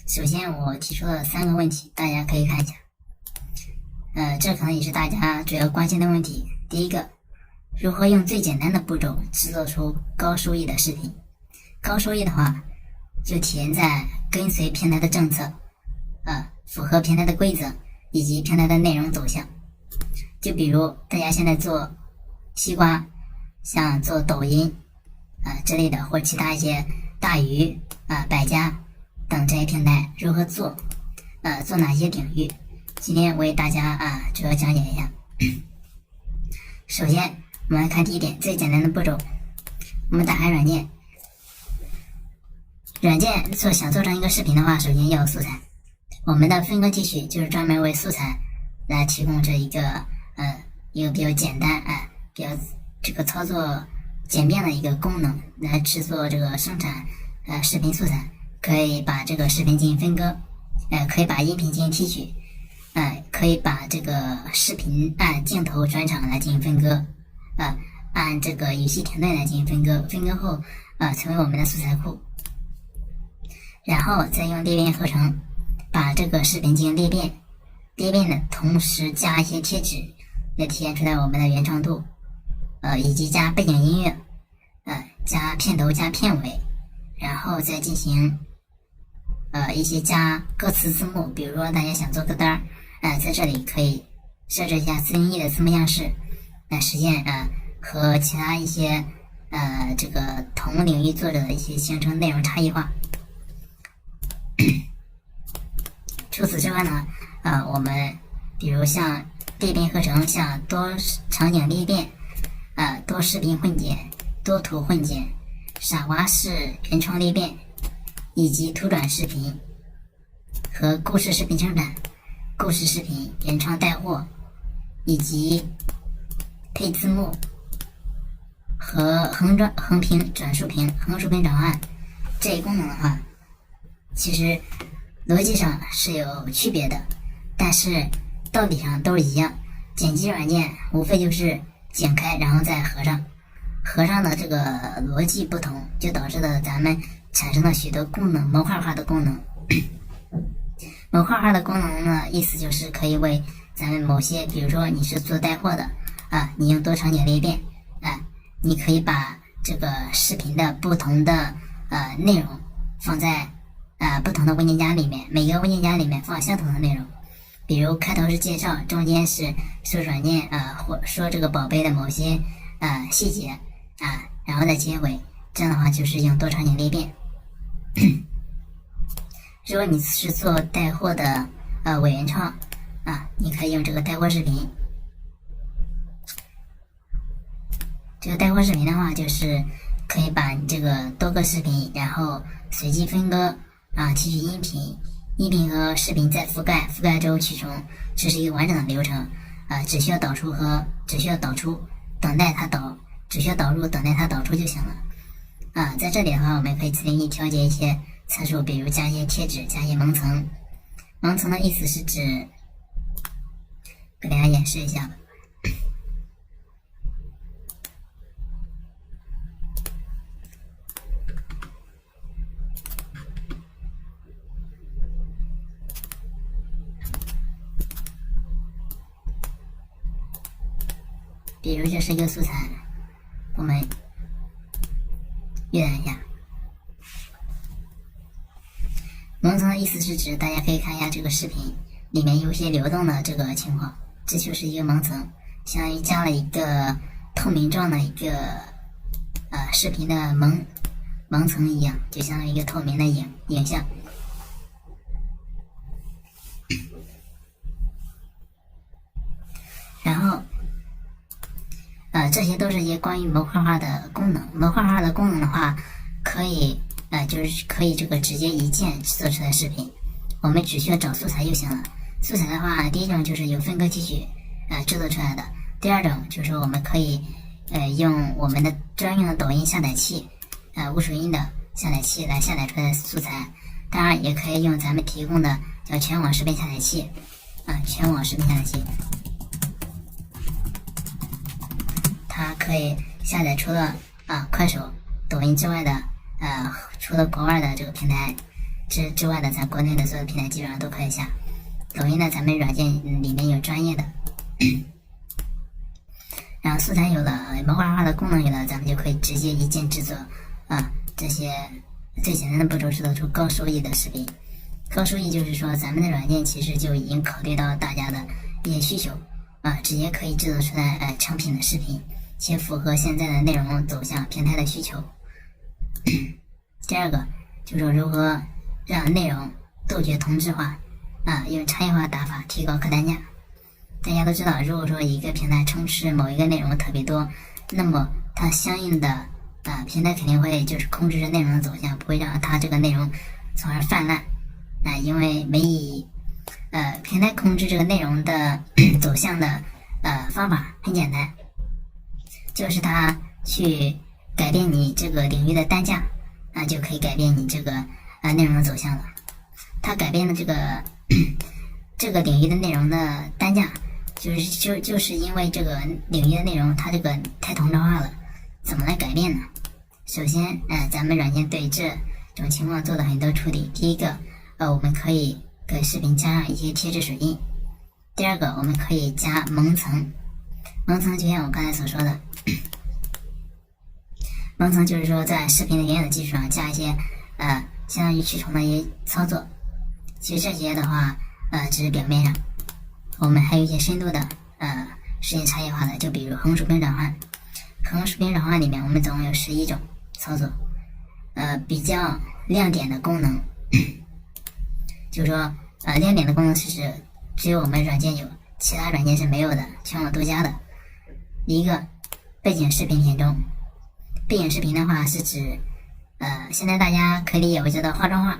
首先我提出了3个问题，大家可以看一下。这可能也是大家主要关心的问题。第一个，如何用最简单的步骤制作出高收益的视频？高收益的话，就体现在跟随平台的政策，符合平台的规则以及平台的内容走向。就比如大家现在做西瓜，像做抖音之类的，或者其他一些大鱼百家等这些平台如何做，做哪些领域？今天我为大家主要讲解一下。首先我们来看第一点，最简单的步骤。我们打开软件想做成一个视频的话，首先要有素材。我们的分割提取就是专门为素材来提供这一个比较简单比较这个操作简便的一个功能，来制作这个生产视频素材。可以把这个视频进行分割，可以把音频进行提取，可以把这个视频按镜头转场来进行分割，按这个语气停顿来进行分割，分割后成为我们的素材库，然后再用裂变合成把这个视频进行裂变，裂变的同时加一些贴纸，来体现出来我们的原创度，以及加背景音乐，加片头加片尾，然后再进行一些加歌词字幕。比如说大家想做歌单，在这里可以设置一下401的字幕样式，来实现和其他一些这个同领域作者的一些形成内容差异化。除此之外呢，我们比如像裂变合成，像多场景裂变，多视频混剪，多图混剪，傻瓜式原创裂变，以及图短视频和故事视频生产，故事视频原创带货，以及配字幕和横屏转竖屏、横竖屏转换这一功能的话，其实逻辑上是有区别的，但是道理上都是一样。剪辑软件无非就是剪开然后再合上，合上的这个逻辑不同，就导致了咱们产生了许多功能模块化的功能。模块化的功能呢，意思就是可以为咱们某些，比如说你是做带货的你用多场景裂变你可以把这个视频的不同的内容放在不同的文件夹里面，每个文件夹里面放相同的内容。比如开头是介绍，中间是说软件或说这个宝贝的某些细节然后再结尾，这样的话就是用多场景裂变。如果你是做带货的伪原创你可以用这个带货视频。这个带货视频的话，就是可以把你这个多个视频，然后随机分割提取音频和视频再覆盖之后取重，这是一个完整的流程只需要导出等待它导，只需要导入等待它导出就行了在这里的话，我们可以自定义调节一些参数，比如加一些贴纸，加一些蒙层。蒙层的意思是指，给大家演示一下吧。比如这是一个素材，我们阅览一下。蒙层的意思是指，大家可以看一下这个视频里面有些流动的这个情况，这就是一个蒙层，相当于加了一个透明状的一个视频的蒙层一样，就相当于一个透明的影像。然后这些都是一些关于模块化的功能。模块化的功能的话，可以就是可以这个直接一键做出来视频，我们只需要找素材就行了。素材的话，第一种就是由分割提取制作出来的，第二种就是我们可以用我们的专用的抖音下载器无水印的下载器来下载出来的素材。当然也可以用咱们提供的叫全网视频下载器全网视频下载器，它可以下载除了快手、抖音之外的除了国外的这个平台之外的，咱国内的所有平台基本上都可以下。抖音呢，咱们软件里面有专业的，然后素材有了，模块化的功能有了，咱们就可以直接一键制作这些最简单的步骤制作出高收益的视频。高收益就是说，咱们的软件其实就已经考虑到大家的一些需求直接可以制作出来成品的视频，且符合现在的内容走向平台的需求。第二个就是说如何让内容杜绝同质化用差异化打法提高客单价。大家都知道，如果说一个平台充斥某一个内容特别多，那么它相应的平台肯定会就是控制着内容的走向，不会让它这个内容从而泛滥因为没意义。平台控制这个内容的走向的方法很简单，就是它去改变你这个领域的单价就可以改变你这个内容的走向了。它改变了这个领域的内容的单价，就是因为这个领域的内容它这个太同质化了。怎么来改变呢？首先咱们软件对这种情况做了很多处理。第一个我们可以给视频加上一些贴纸水印。第二个，我们可以加蒙层。蒙层就像我刚才所说的，蒙层就是说在视频的原有基础上加一些相当于驱虫的一些操作。其实这些的话只是表面上，我们还有一些深度的实现差异化的，就比如横竖屏转换。横竖屏转换里面我们总共有11种操作。比较亮点的功能就是说亮点的功能是指只有我们软件有，其他软件是没有的，全网独家的。一个背景视频填充。背景视频的话是指现在大家可以理解为叫做化妆化。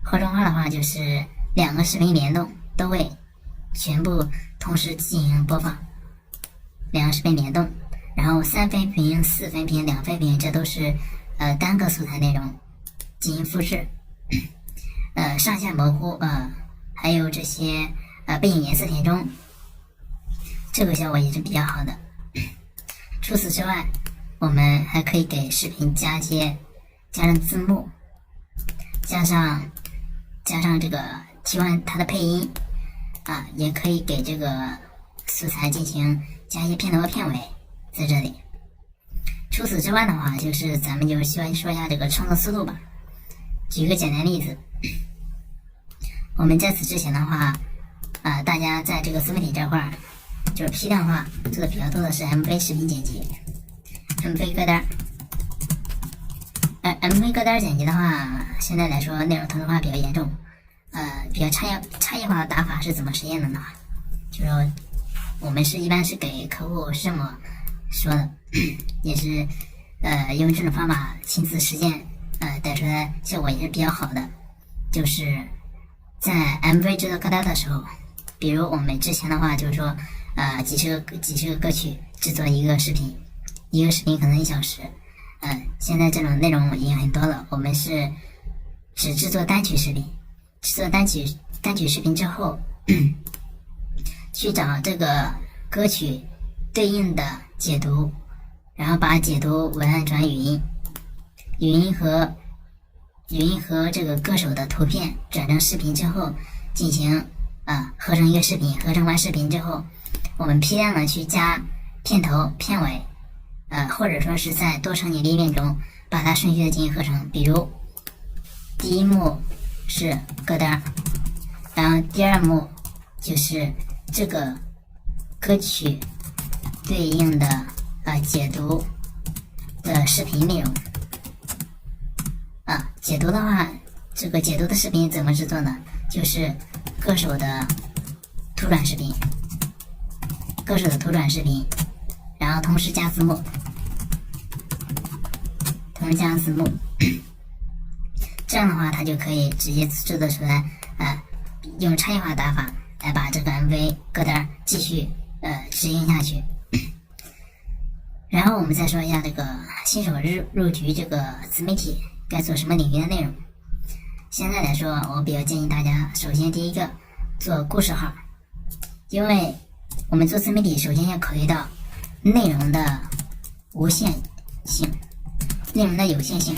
化妆化的话就是两个视频联动，都会全部同时进行播放，两个视频联动，然后3分屏、4分屏、2分屏，这都是单个素材内容进行复制。上下模糊还有这些背景颜色填充，这个效果也是比较好的。除此之外，我们还可以给视频加上字幕，加上这个替换它的配音也可以给这个素材进行加一些片头和片尾在这里。除此之外的话，就是咱们就先说一下这个创作思路吧。举个简单例子，我们在此之前的话大家在这个自媒体这块就是批量化做的比较多的是 MV 视频剪辑、MV 歌单。MV 歌单剪辑的话，现在来说内容同质化比较严重，比较差异化的打法是怎么实现的呢？就是说我们一般是给客户是这么说的，也是用这种方法亲自实践带出来效果也是比较好的。就是在 MV 制作歌单的时候，比如我们之前的话就是说几十个歌曲制作一个视频，可能1小时。现在这种内容已经很多了，我们是只制作单曲视频，制作单曲视频之后去找这个歌曲对应的解读，然后把解读文案转语音和这个歌手的图片转成视频之后进行合成一个视频。合成完视频之后，我们批量的去加片头片尾或者说是在多场景裂变中把它顺序的进行合成。比如第一幕是歌单，然后第二幕就是这个歌曲对应的解读的视频内容。解读的话，这个解读的视频怎么制作呢？就是歌手的图转视频，然后同时加字幕，这样的话它就可以直接制作出来用差异化打法来把这个 MV 歌单继续执行下去。然后我们再说一下这个新手入局这个自媒体该做什么领域的内容。现在来说，我比较建议大家，首先第一个做故事号，因为我们做自媒体首先要考虑到内容的无限性，内容的有限性，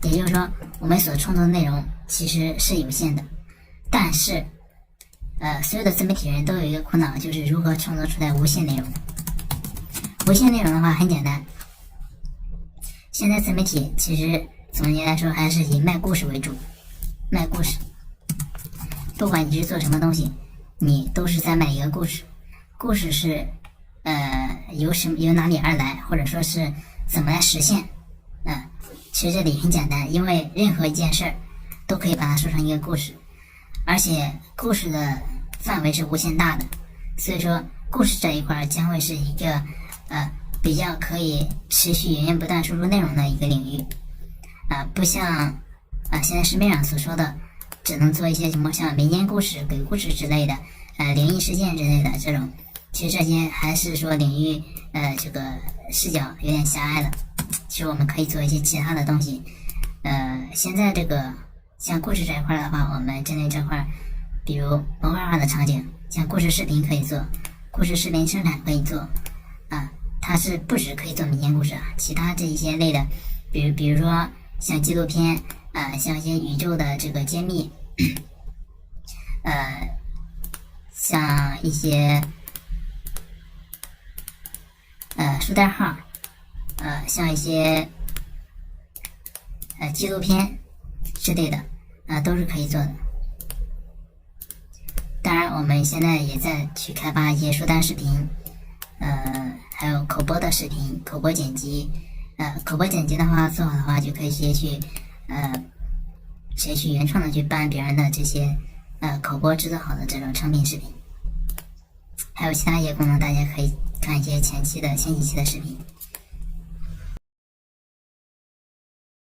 也就是说，我们所创作的内容其实是有限的，但是，所有的自媒体人都有一个苦恼，就是如何创作出来无限内容。无限内容的话很简单，现在自媒体其实总结来说还是以卖故事为主，卖故事。不管你是做什么东西，你都是在卖一个故事。故事是由哪里而来，或者说是怎么来实现？其实这里很简单，因为任何一件事儿都可以把它说成一个故事，而且故事的范围是无限大的，所以说故事这一块将会是一个比较可以持续源源不断输出内容的一个领域。不像现在市面上所说的，只能做一些什么像民间故事、鬼故事之类的，灵异事件之类的这种，其实这些还是说领域这个视角有点狭隘了。其实我们可以做一些其他的东西。现在这个像故事这一块的话，我们针对这块，比如模块化的场景，像故事视频可以做，故事视频生产可以做，它是不只可以做民间故事其他这一些类的，比如说像纪录片，像一些宇宙的这个揭秘，像一些书袋号，像一些纪录片之类的，都是可以做的。当然，我们现在也在去开发一些书单视频，还有口播的视频、口播剪辑。口播剪辑的话，做好的话就可以直接去原创的去搬别人的这些口播制作好的这种成品视频。还有其他一些功能，大家可以看一些前几期的视频。